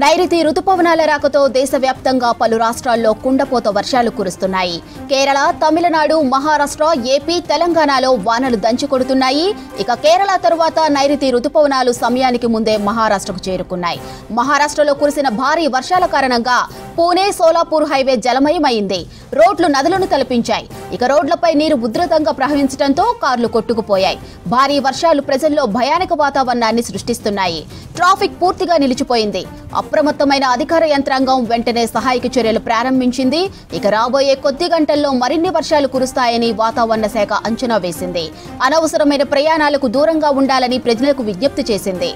నైరుతి రుతుపవనాల రాకతో దేశవ్యాప్తంగా పలు రాష్ట్రాల్లో కుండపోత వర్షాలు కురుస్తున్నాయి. కేరళ, తమిళనాడు, మహారాష్ట్ర, ఏపీ, తెలంగాణలో వానలు దంచుకొడుతున్నాయి. ఇక కేరళ తరువాత నైరుతి రుతుపవనాలు సమయానికి ముందే మహారాష్ట్రకు చేరుకున్నాయి. మహారాష్ట్రలో కురిసిన భారీ వర్షాల కారణంగా పూణే సోలాపూర్ హైవే జలమయమైంది. రోడ్లు నదులను తలపించాయి. ఇక రోడ్లపై నీరు ఉధృతంగా ప్రవహించడంతో కార్లు కొట్టుకుపోయాయి. భారీ వర్షాలు ప్రజల్లో భయానక వాతావరణాన్ని సృష్టిస్తున్నాయి. ట్రాఫిక్ పూర్తిగా నిలిచిపోయింది. అప్రమత్తమైన అధికార యంత్రాంగం వెంటనే సహాయక చర్యలు ప్రారంభించింది. ఇక రాబోయే కొద్ది గంటల్లో మరిన్ని వర్షాలు కురుస్తాయని వాతావరణ శాఖ అంచనా వేసింది. అనవసరమైన ప్రయాణాలకు దూరంగా ఉండాలని ప్రజలకు విజ్ఞప్తి చేసింది.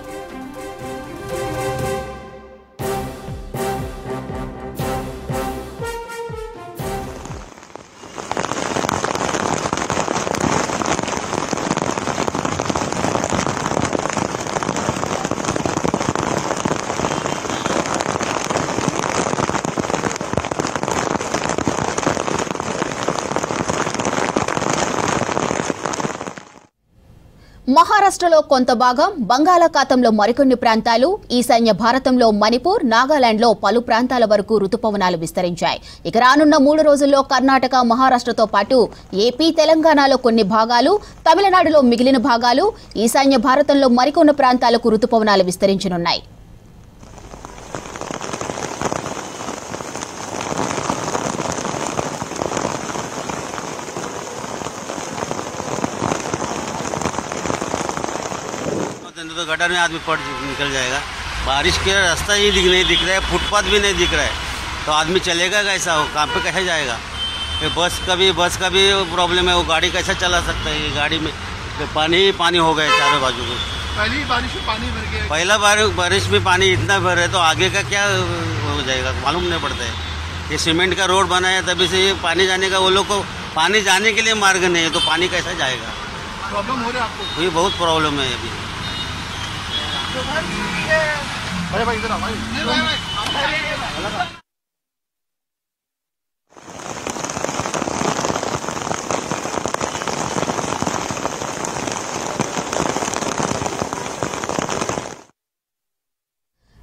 మహారాష్ట్రలో కొంత భాగం, బంగాళాఖాతంలో మరికొన్ని ప్రాంతాలు, ఈశాన్య భారతంలో మణిపూర్, నాగాలాండ్లో పలు ప్రాంతాల వరకు రుతుపవనాలు విస్తరించాయి. ఇక రానున్న 3 రోజుల్లో కర్ణాటక, మహారాష్ట్రతో పాటు ఏపీ, తెలంగాణలో కొన్ని భాగాలు, తమిళనాడులో మిగిలిన భాగాలు, ఈశాన్య భారతంలో మరికొన్ని ప్రాంతాలకు రుతుపవనాలు విస్తరించనున్నాయి. तो गटर में आदमी पड़ निकल जाएगा। बारिश के रास्ता ही नहीं दिख रहा है, फुटपाथ भी नहीं दिख रहा है, तो आदमी चलेगा कैसा, हो काम पे कैसे जाएगा। बस का भी प्रॉब्लम है, वो गाड़ी कैसे चला सकता है। ये गाड़ी में पानी ही पानी हो गया चारों बाजू में। पहली बारिश में पानी भर गया, पहला बारिश में पानी इतना भर है तो आगे का क्या हो जाएगा मालूम नहीं पड़ता है। ये सीमेंट का रोड बना है, तभी से ये पानी जाने का, वो लोग को पानी जाने के लिए मार्ग नहीं है, तो पानी कैसा जाएगा। प्रॉब्लम हो रहा है आपको? ये बहुत प्रॉब्लम है अभी। भाई इधर आओ भाई।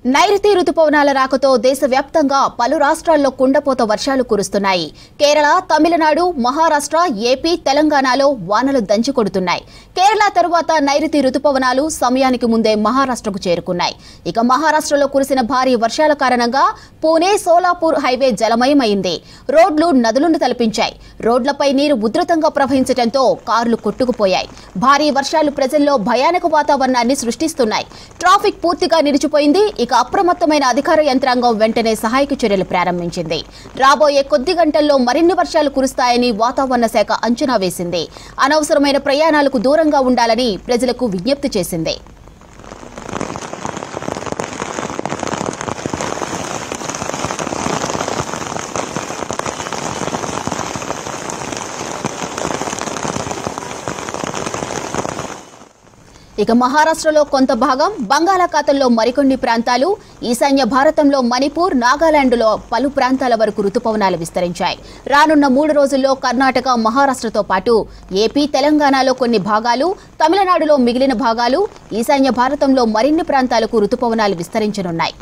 నైరుతి రుతుపవనాల రాకతో దేశవ్యాప్తంగా పలు రాష్ట్రాల్లో కుండపోత వర్షాలు కురుస్తున్నాయి. కేరళ, తమిళనాడు, మహారాష్ట్ర, ఏపీ, తెలంగాణలో వానలు దంచుకొడుతున్నాయి. కేరళ తరువాత నైరుతి రుతుపవనాలు సమయానికి ముందే మహారాష్ట్రకు చేరుకున్నాయి. ఇక మహారాష్ట్రలో కురిసిన భారీ వర్షాల కారణంగా పూణే సోలాపూర్ హైవే జలమయమైంది. రోడ్లు నదులను తలపించాయి. రోడ్లపై నీరు ఉధృతంగా ప్రవహించడంతో కార్లు కొట్టుకుపోయాయి. భారీ వర్షాలు ప్రజల్లో భయానక వాతావరణాన్ని సృష్టిస్తున్నాయి. ట్రాఫిక్ పూర్తిగా నిలిచిపోయింది. ఇక అప్రమత్తమైన అధికార యంత్రాంగం వెంటనే సహాయక చర్యలు ప్రారంభించింది. రాబోయే కొద్ది గంటల్లో మరిన్ని వర్షాలు కురుస్తాయని వాతావరణ శాఖ అంచనా వేసింది. అనవసరమైన ప్రయాణాలకు దూరంగా ఉండాలని ప్రజలకు విజ్ఞప్తి చేసింది. ఇక మహారాష్ట్రలో కొంత భాగం, బంగాళాఖాతంలో మరికొన్ని ప్రాంతాలు, ఈశాన్య భారతంలో మణిపూర్, నాగాలాండ్లో పలు ప్రాంతాల వరకు రుతుపవనాలు విస్తరించాయి. రానున్న 3 రోజుల్లో కర్ణాటక, మహారాష్ట్రతో పాటు ఏపీ, తెలంగాణలో కొన్ని భాగాలు, తమిళనాడులో మిగిలిన భాగాలు, ఈశాన్య భారతంలో మరిన్ని ప్రాంతాలకు రుతుపవనాలు విస్తరించనున్నాయి.